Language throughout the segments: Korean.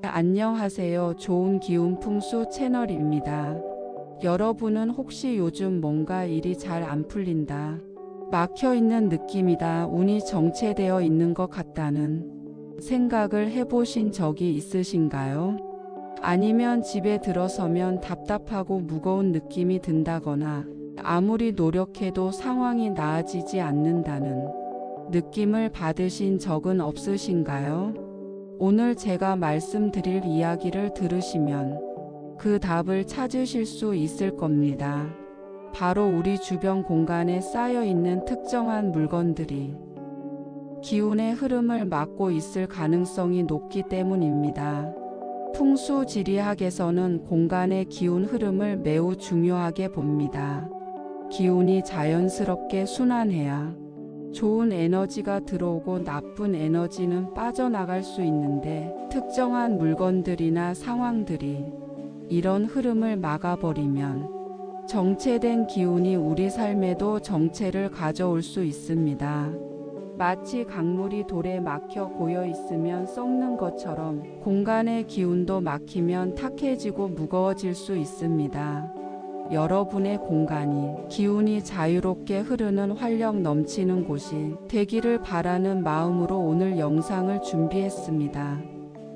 안녕하세요. 좋은 기운 풍수 채널입니다. 여러분은 혹시 요즘 뭔가 일이 잘 안 풀린다, 막혀 있는 느낌이다, 운이 정체되어 있는 것 같다는 생각을 해보신 적이 있으신가요? 아니면 집에 들어서면 답답하고 무거운 느낌이 든다거나 아무리 노력해도 상황이 나아지지 않는다는 느낌을 받으신 적은 없으신가요? 오늘 제가 말씀드릴 이야기를 들으시면 그 답을 찾으실 수 있을 겁니다. 바로 우리 주변 공간에 쌓여 있는 특정한 물건들이 기운의 흐름을 막고 있을 가능성이 높기 때문입니다. 풍수지리학에서는 공간의 기운 흐름을 매우 중요하게 봅니다. 기운이 자연스럽게 순환해야 좋은 에너지가 들어오고 나쁜 에너지는 빠져나갈 수 있는데, 특정한 물건들이나 상황들이 이런 흐름을 막아버리면 정체된 기운이 우리 삶에도 정체를 가져올 수 있습니다. 마치 강물이 돌에 막혀 고여 있으면 썩는 것처럼 공간의 기운도 막히면 탁해지고 무거워질 수 있습니다. 여러분의 공간이 기운이 자유롭게 흐르는 활력 넘치는 곳이 되기를 바라는 마음으로 오늘 영상을 준비했습니다.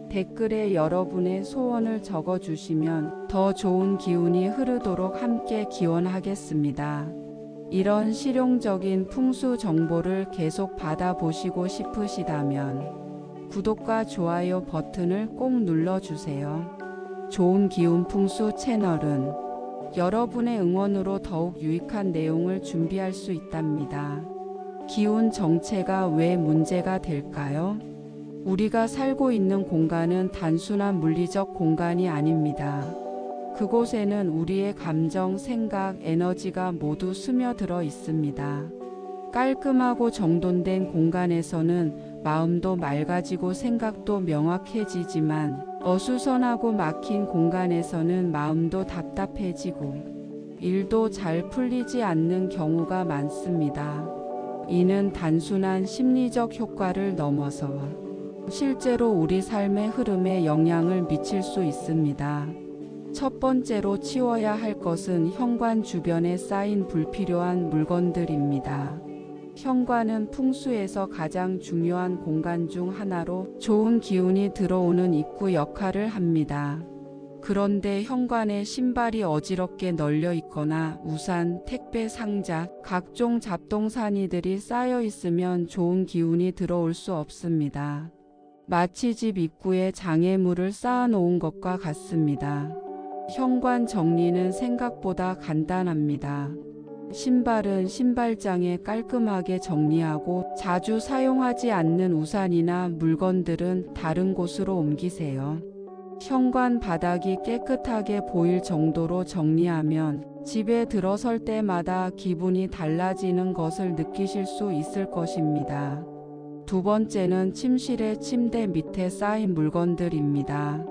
댓글에 여러분의 소원을 적어주시면 더 좋은 기운이 흐르도록 함께 기원하겠습니다. 이런 실용적인 풍수 정보를 계속 받아보시고 싶으시다면 구독과 좋아요 버튼을 꼭 눌러주세요. 좋은 기운 풍수 채널은 여러분의 응원으로 더욱 유익한 내용을 준비할 수 있답니다. 기운 정체가 왜 문제가 될까요? 우리가 살고 있는 공간은 단순한 물리적 공간이 아닙니다. 그곳에는 우리의 감정, 생각, 에너지가 모두 스며들어 있습니다. 깔끔하고 정돈된 공간에서는 마음도 맑아지고 생각도 명확해지지만, 어수선하고 막힌 공간에서는 마음도 답답해지고 일도 잘 풀리지 않는 경우가 많습니다. 이는 단순한 심리적 효과를 넘어서 실제로 우리 삶의 흐름에 영향을 미칠 수 있습니다. 첫 번째로 치워야 할 것은 현관 주변에 쌓인 불필요한 물건들입니다. 현관은 풍수에서 가장 중요한 공간 중 하나로 좋은 기운이 들어오는 입구 역할을 합니다. 그런데 현관에 신발이 어지럽게 널려 있거나 우산, 택배 상자, 각종 잡동사니들이 쌓여 있으면 좋은 기운이 들어올 수 없습니다. 마치 집 입구에 장애물을 쌓아놓은 것과 같습니다. 현관 정리는 생각보다 간단합니다. 신발은 신발장에 깔끔하게 정리하고, 자주 사용하지 않는 우산이나 물건들은 다른 곳으로 옮기세요. 현관 바닥이 깨끗하게 보일 정도로 정리하면 집에 들어설 때마다 기분이 달라지는 것을 느끼실 수 있을 것입니다. 두 번째는 침실의 침대 밑에 쌓인 물건들입니다.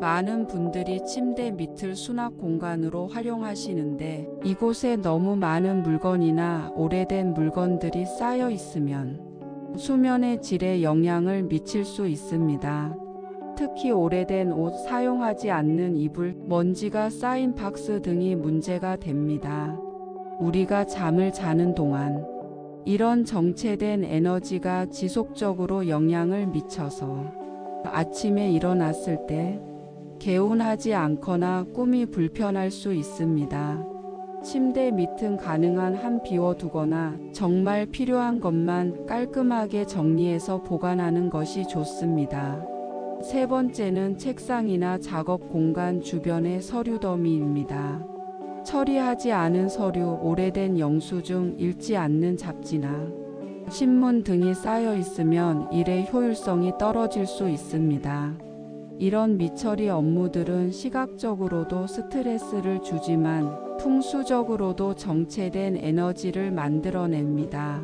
많은 분들이 침대 밑을 수납 공간으로 활용하시는데, 이곳에 너무 많은 물건이나 오래된 물건들이 쌓여 있으면 수면의 질에 영향을 미칠 수 있습니다. 특히 오래된 옷, 사용하지 않는 이불, 먼지가 쌓인 박스 등이 문제가 됩니다. 우리가 잠을 자는 동안 이런 정체된 에너지가 지속적으로 영향을 미쳐서 아침에 일어났을 때 개운하지 않거나 꿈이 불편할 수 있습니다. 침대 밑은 가능한 한 비워두거나 정말 필요한 것만 깔끔하게 정리해서 보관하는 것이 좋습니다. 세 번째는 책상이나 작업 공간 주변의 서류 더미입니다. 처리하지 않은 서류, 오래된 영수증, 읽지 않는 잡지나 신문 등이 쌓여 있으면 일의 효율성이 떨어질 수 있습니다. 이런 미처리 업무들은 시각적으로도 스트레스를 주지만 풍수적으로도 정체된 에너지를 만들어냅니다.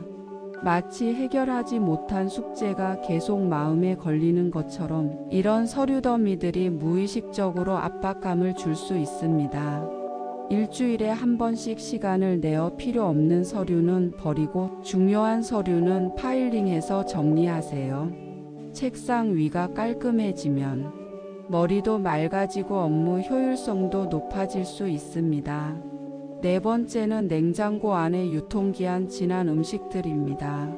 마치 해결하지 못한 숙제가 계속 마음에 걸리는 것처럼 이런 서류 더미들이 무의식적으로 압박감을 줄 수 있습니다. 일주일에 한 번씩 시간을 내어 필요 없는 서류는 버리고 중요한 서류는 파일링해서 정리하세요. 책상 위가 깔끔해지면 머리도 맑아지고 업무 효율성도 높아질 수 있습니다. 네 번째는 냉장고 안에 유통기한 지난 음식들입니다.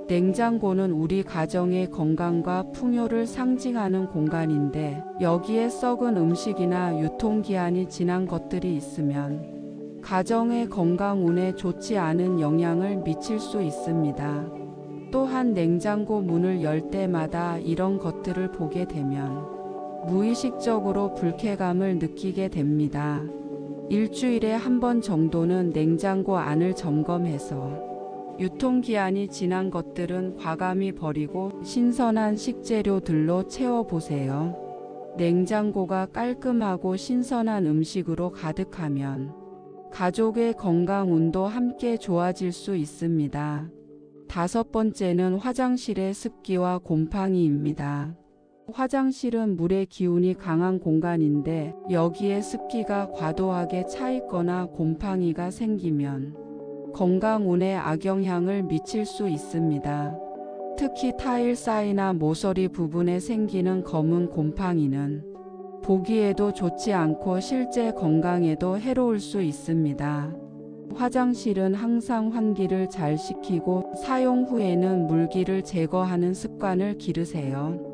냉장고는 우리 가정의 건강과 풍요를 상징하는 공간인데 여기에 썩은 음식이나 유통기한이 지난 것들이 있으면 가정의 건강 운에 좋지 않은 영향을 미칠 수 있습니다. 또한 냉장고 문을 열 때마다 이런 것들을 보게 되면 무의식적으로 불쾌감을 느끼게 됩니다. 일주일에 한 번 정도는 냉장고 안을 점검해서 유통기한이 지난 것들은 과감히 버리고 신선한 식재료들로 채워보세요. 냉장고가 깔끔하고 신선한 음식으로 가득하면 가족의 건강 운도 함께 좋아질 수 있습니다. 다섯 번째는 화장실의 습기와 곰팡이입니다. 화장실은 물의 기운이 강한 공간인데 여기에 습기가 과도하게 차 있거나 곰팡이가 생기면 건강운에 악영향을 미칠 수 있습니다. 특히 타일 사이나 모서리 부분에 생기는 검은 곰팡이는 보기에도 좋지 않고 실제 건강에도 해로울 수 있습니다. 화장실은 항상 환기를 잘 시키고 사용 후에는 물기를 제거하는 습관을 기르세요.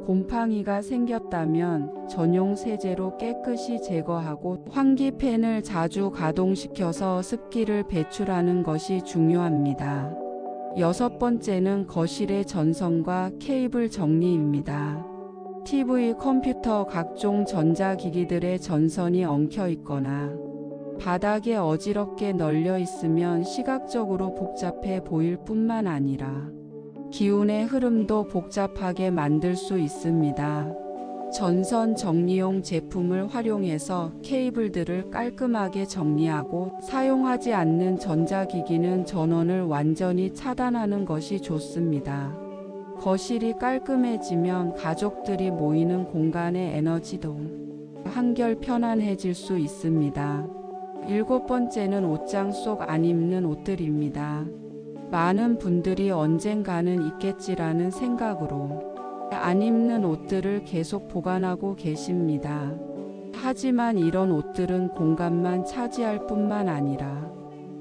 곰팡이가 생겼다면 전용 세제로 깨끗이 제거하고 환기팬을 자주 가동시켜서 습기를 배출하는 것이 중요합니다. 여섯 번째는 거실의 전선과 케이블 정리입니다. TV, 컴퓨터, 각종 전자기기들의 전선이 엉켜 있거나 바닥에 어지럽게 널려 있으면 시각적으로 복잡해 보일 뿐만 아니라 기운의 흐름도 복잡하게 만들 수 있습니다. 전선 정리용 제품을 활용해서 케이블들을 깔끔하게 정리하고 사용하지 않는 전자기기는 전원을 완전히 차단하는 것이 좋습니다. 거실이 깔끔해지면 가족들이 모이는 공간의 에너지도 한결 편안해질 수 있습니다. 일곱 번째는 옷장 속 안 입는 옷들입니다. 많은 분들이 언젠가는 입겠지라는 생각으로 안 입는 옷들을 계속 보관하고 계십니다. 하지만 이런 옷들은 공간만 차지할 뿐만 아니라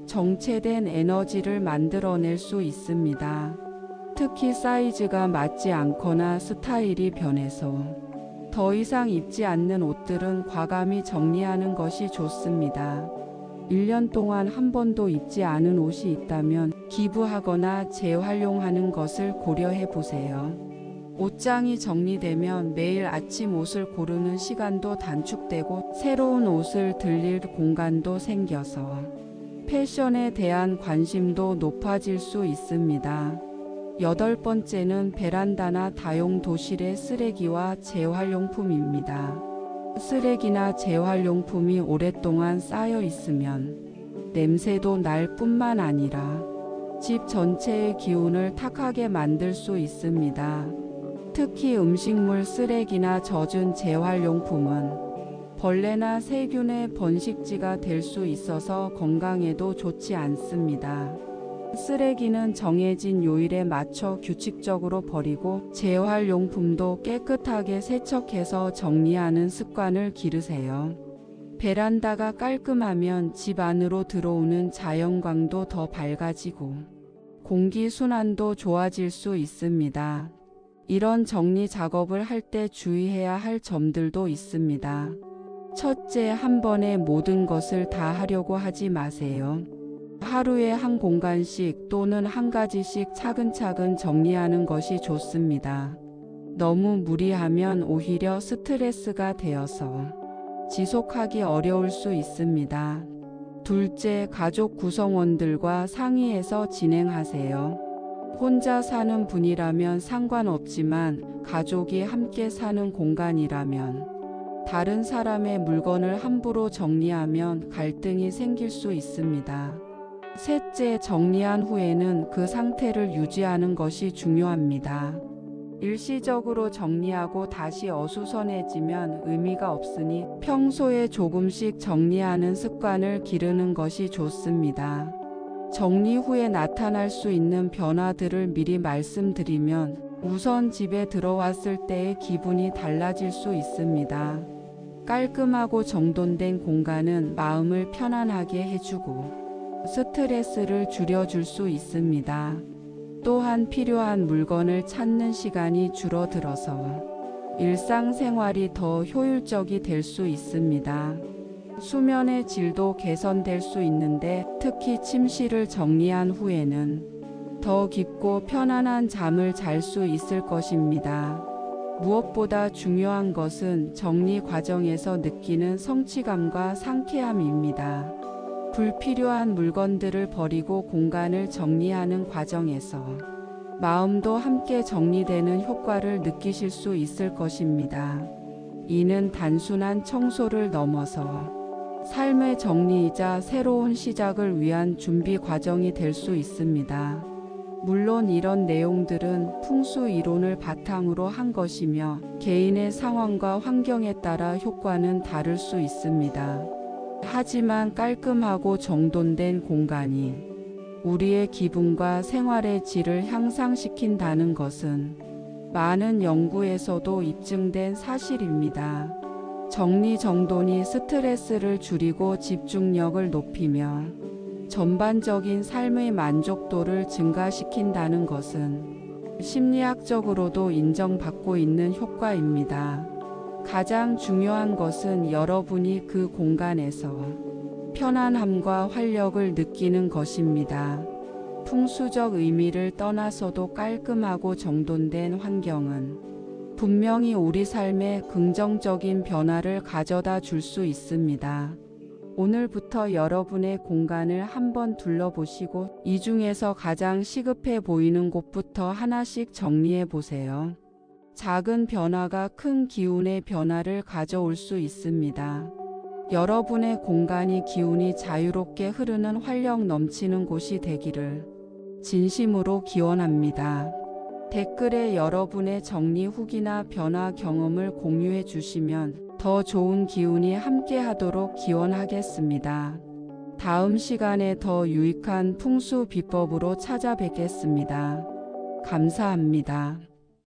정체된 에너지를 만들어낼 수 있습니다. 특히 사이즈가 맞지 않거나 스타일이 변해서 더 이상 입지 않는 옷들은 과감히 정리하는 것이 좋습니다. 1년 동안 한 번도 입지 않은 옷이 있다면 기부하거나 재활용하는 것을 고려해 보세요. 옷장이 정리되면 매일 아침 옷을 고르는 시간도 단축되고 새로운 옷을 들릴 공간도 생겨서 패션에 대한 관심도 높아질 수 있습니다. 여덟 번째는 베란다나 다용도실의 쓰레기와 재활용품입니다. 쓰레기나 재활용품이 오랫동안 쌓여 있으면 냄새도 날 뿐만 아니라 집 전체의 기운을 탁하게 만들 수 있습니다. 특히 음식물 쓰레기나 젖은 재활용품은 벌레나 세균의 번식지가 될 수 있어서 건강에도 좋지 않습니다. 쓰레기는 정해진 요일에 맞춰 규칙적으로 버리고 재활용품도 깨끗하게 세척해서 정리하는 습관을 기르세요. 베란다가 깔끔하면 집 안으로 들어오는 자연광도 더 밝아지고 공기 순환도 좋아질 수 있습니다. 이런 정리 작업을 할 때 주의해야 할 점들도 있습니다. 첫째, 한 번에 모든 것을 다 하려고 하지 마세요. 하루에 한 공간씩 또는 한 가지씩 차근차근 정리하는 것이 좋습니다. 너무 무리하면 오히려 스트레스가 되어서 지속하기 어려울 수 있습니다. 둘째, 가족 구성원들과 상의해서 진행하세요. 혼자 사는 분이라면 상관없지만 가족이 함께 사는 공간이라면 다른 사람의 물건을 함부로 정리하면 갈등이 생길 수 있습니다. 셋째, 정리한 후에는 그 상태를 유지하는 것이 중요합니다. 일시적으로 정리하고 다시 어수선해지면 의미가 없으니 평소에 조금씩 정리하는 습관을 기르는 것이 좋습니다. 정리 후에 나타날 수 있는 변화들을 미리 말씀드리면 우선 집에 들어왔을 때의 기분이 달라질 수 있습니다. 깔끔하고 정돈된 공간은 마음을 편안하게 해주고 스트레스를 줄여줄 수 있습니다. 또한 필요한 물건을 찾는 시간이 줄어들어서 일상생활이 더 효율적이 될 수 있습니다. 수면의 질도 개선될 수 있는데 특히 침실을 정리한 후에는 더 깊고 편안한 잠을 잘 수 있을 것입니다. 무엇보다 중요한 것은 정리 과정에서 느끼는 성취감과 상쾌함입니다. 불필요한 물건들을 버리고 공간을 정리하는 과정에서 마음도 함께 정리되는 효과를 느끼실 수 있을 것입니다. 이는 단순한 청소를 넘어서 삶의 정리이자 새로운 시작을 위한 준비 과정이 될 수 있습니다. 물론 이런 내용들은 풍수 이론을 바탕으로 한 것이며 개인의 상황과 환경에 따라 효과는 다를 수 있습니다. 하지만 깔끔하고 정돈된 공간이 우리의 기분과 생활의 질을 향상시킨다는 것은 많은 연구에서도 입증된 사실입니다. 정리정돈이 스트레스를 줄이고 집중력을 높이며 전반적인 삶의 만족도를 증가시킨다는 것은 심리학적으로도 인정받고 있는 효과입니다. 가장 중요한 것은 여러분이 그 공간에서 편안함과 활력을 느끼는 것입니다. 풍수적 의미를 떠나서도 깔끔하고 정돈된 환경은 분명히 우리 삶에 긍정적인 변화를 가져다 줄 수 있습니다. 오늘부터 여러분의 공간을 한번 둘러보시고 이 중에서 가장 시급해 보이는 곳부터 하나씩 정리해 보세요. 작은 변화가 큰 기운의 변화를 가져올 수 있습니다. 여러분의 공간이 기운이 자유롭게 흐르는 활력 넘치는 곳이 되기를 진심으로 기원합니다. 댓글에 여러분의 정리 후기나 변화 경험을 공유해 주시면 더 좋은 기운이 함께하도록 기원하겠습니다. 다음 시간에 더 유익한 풍수 비법으로 찾아뵙겠습니다. 감사합니다.